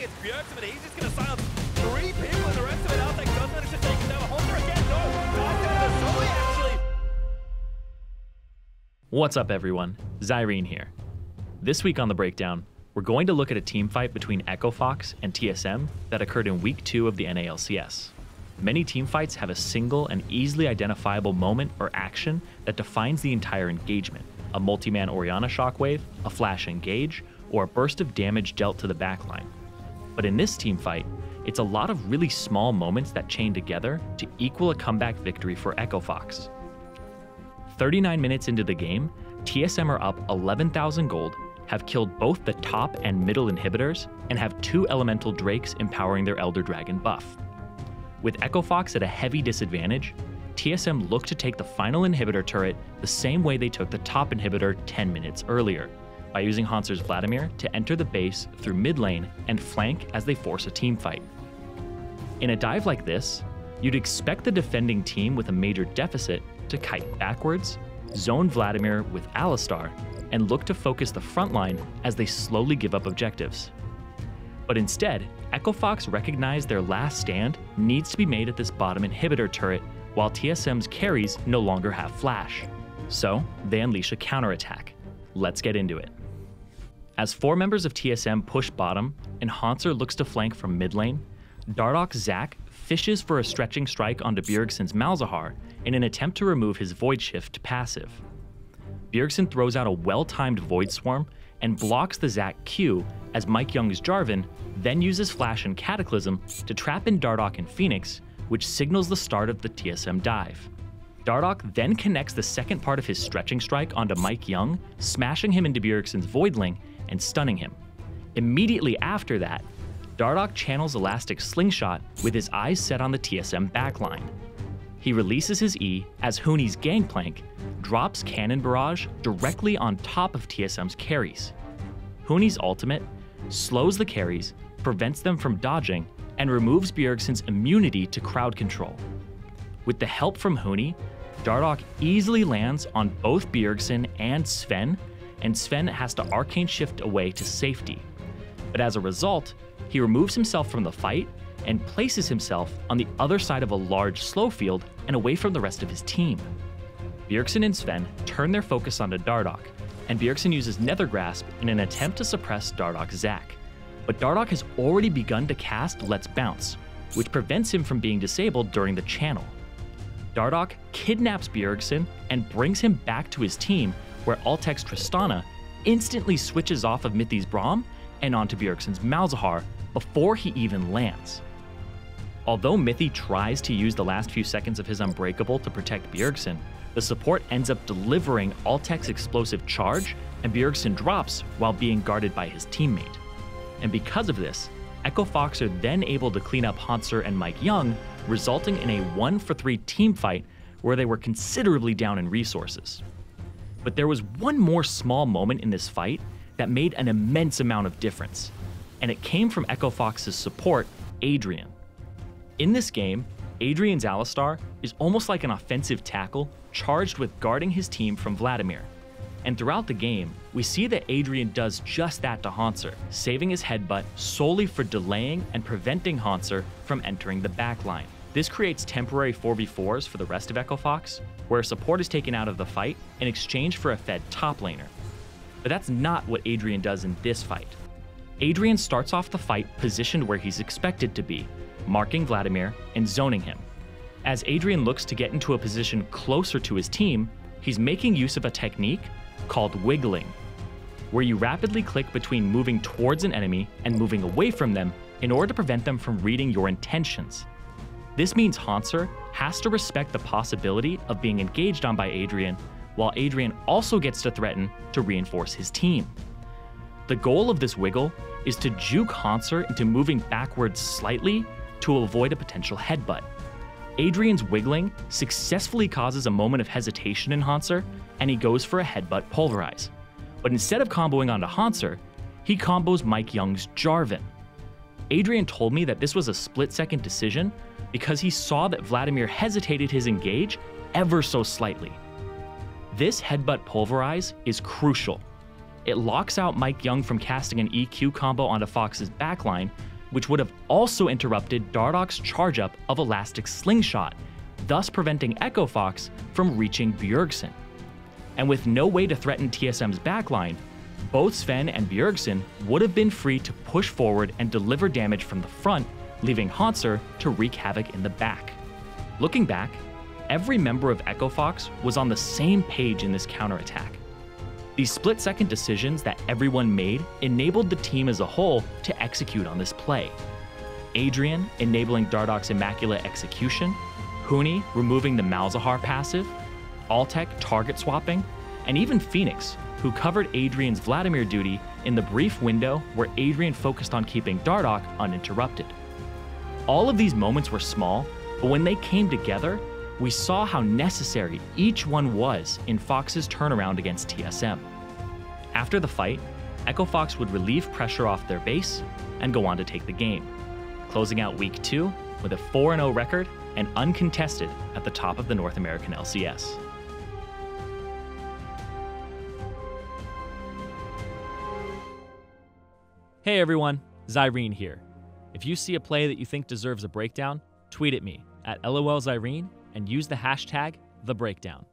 It's Bjergsen, but he's just going to silence 3 people, and the rest of it, Altec does manage to take him down. Hunter again, no, not down to Sully, actually. What's up, everyone? Zirene here. This week on The Breakdown, we're going to look at a team fight between Echo Fox and TSM that occurred in Week 2 of the LCS. Many team fights have a single and easily identifiable moment or action that defines the entire engagement. A multi-man Orianna shockwave, a flash engage, or a burst of damage dealt to the backline. But in this team fight, it's a lot of really small moments that chain together to equal a comeback victory for Echo Fox. 39 minutes into the game, TSM are up 11,000 gold, have killed both the top and middle inhibitors, and have 2 elemental drakes empowering their Elder Dragon buff. With Echo Fox at a heavy disadvantage, TSM look to take the final inhibitor turret the same way they took the top inhibitor 10 minutes earlier, by using Hanser's Vladimir to enter the base through mid lane and flank as they force a team fight. In a dive like this, you'd expect the defending team with a major deficit to kite backwards, zone Vladimir with Alistar, and look to focus the front line as they slowly give up objectives. But instead, Echo Fox recognize their last stand needs to be made at this bottom inhibitor turret while TSM's carries no longer have flash. So, they unleash a counterattack. Let's get into it. As 4 members of TSM push bottom and Hanser looks to flank from mid lane, Dardoch Zac fishes for a stretching strike onto Bjergsen's Malzahar in an attempt to remove his Void Shift passive. Bjergsen throws out a well-timed Void Swarm and blocks the Zac Q as Mike Young's Jarvan then uses Flash and Cataclysm to trap in Dardoch and Phoenix, which signals the start of the TSM dive. Dardoch then connects the second part of his stretching strike onto Mike Young, smashing him into Bjergsen's Voidling and stunning him. Immediately after that, Dardoch channels Elastic Slingshot with his eyes set on the TSM backline. He releases his E as Huni's Gangplank drops Cannon Barrage directly on top of TSM's carries. Huni's ultimate slows the carries, prevents them from dodging, and removes Bjergsen's immunity to crowd control. With the help from Huni, Dardoch easily lands on both Bjergsen and Sven has to Arcane Shift away to safety. But as a result, he removes himself from the fight and places himself on the other side of a large slow field and away from the rest of his team. Bjergsen and Sven turn their focus onto Dardoch, and Bjergsen uses Nether Grasp in an attempt to suppress Dardoch Zac. But Dardoch has already begun to cast Let's Bounce, which prevents him from being disabled during the channel. Dardoch kidnaps Bjergsen and brings him back to his team, where Altec's Tristana instantly switches off of Mithi's Braum and onto Bjergsen's Malzahar before he even lands. Although Mithi tries to use the last few seconds of his Unbreakable to protect Bjergsen, the support ends up delivering Altec's explosive charge, and Bjergsen drops while being guarded by his teammate. And because of this, Echo Fox are then able to clean up Hanser and Mike Young, resulting in a 1-for-3 team fight where they were considerably down in resources. But there was one more small moment in this fight that made an immense amount of difference, and it came from Echo Fox's support, Adrian. In this game, Adrian's Alistar is almost like an offensive tackle charged with guarding his team from Vladimir. And throughout the game, we see that Adrian does just that to Hanser, saving his headbutt solely for delaying and preventing Hanser from entering the backline. This creates temporary 4v4s for the rest of Echo Fox, where support is taken out of the fight in exchange for a fed top laner. But that's not what Adrian does in this fight. Adrian starts off the fight positioned where he's expected to be, marking Vladimir and zoning him. As Adrian looks to get into a position closer to his team, he's making use of a technique called wiggling, where you rapidly click between moving towards an enemy and moving away from them in order to prevent them from reading your intentions. This means Hanser has to respect the possibility of being engaged on by Adrian, while Adrian also gets to threaten to reinforce his team. The goal of this wiggle is to juke Hanser into moving backwards slightly to avoid a potential headbutt. Adrian's wiggling successfully causes a moment of hesitation in Hanser, and he goes for a headbutt pulverize. But instead of comboing onto Hanser, he combos Mike Young's Jarvan. Adrian told me that this was a split-second decision because he saw that Vladimir hesitated his engage ever so slightly. This headbutt pulverize is crucial. It locks out Mike Young from casting an EQ combo onto Fox's backline, which would have also interrupted Dardoch's charge up of Elastic's slingshot, thus preventing Echo Fox from reaching Bjergsen. And with no way to threaten TSM's backline, both Sven and Bjergsen would have been free to push forward and deliver damage from the front, leaving Hauntzer to wreak havoc in the back. Looking back, every member of Echo Fox was on the same page in this counterattack. These split-second decisions that everyone made enabled the team as a whole to execute on this play. Adrian enabling Dardoch's immaculate execution, Huni removing the Malzahar passive, Altec target swapping, and even Phoenix, who covered Adrian's Vladimir duty in the brief window where Adrian focused on keeping Dardoch uninterrupted. All of these moments were small, but when they came together, we saw how necessary each one was in Fox's turnaround against TSM. After the fight, Echo Fox would relieve pressure off their base and go on to take the game, closing out Week 2 with a 4-0 record and uncontested at the top of the North American LCS. Hey everyone, Zirene here. If you see a play that you think deserves a breakdown, tweet at me at LOLZirene and use the hashtag #TheBreakdown.